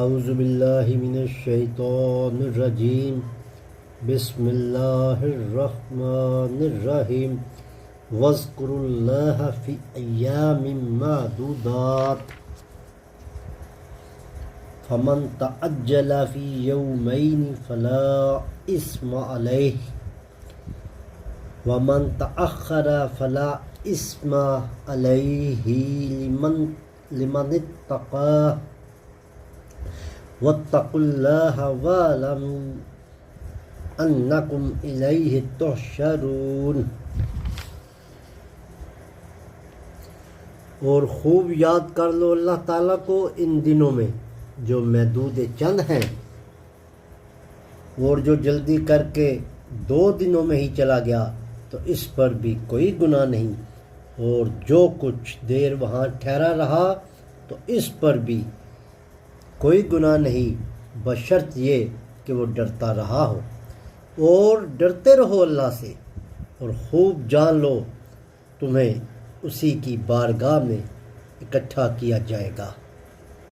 اعوذ باللہ من الشیطان الرجیم بسم اللہ الرحمن الرحیم واذکروا اللہ فی ایام معدودات فمن تعجل فی یومین فلا اثم علیہ ومن تأخر فلا اثم علیہ لمن اتقى واتقوا اللہ واعلموا انکم الیہ تحشرون۔ اور خوب یاد کر لو اللہ تعالیٰ کو ان دنوں میں جو محدود چند ہیں، اور جو جلدی کر کے 2 دنوں میں ہی چلا گیا تو اس پر بھی کوئی گناہ نہیں، اور جو کچھ دیر وہاں ٹھہرا رہا تو اس پر بھی کوئی گناہ نہیں، بشرط یہ کہ وہ ڈرتا رہا ہو۔ اور ڈرتے رہو اللہ سے، اور خوب جان لو تمہیں اسی کی بارگاہ میں اکٹھا کیا جائے گا۔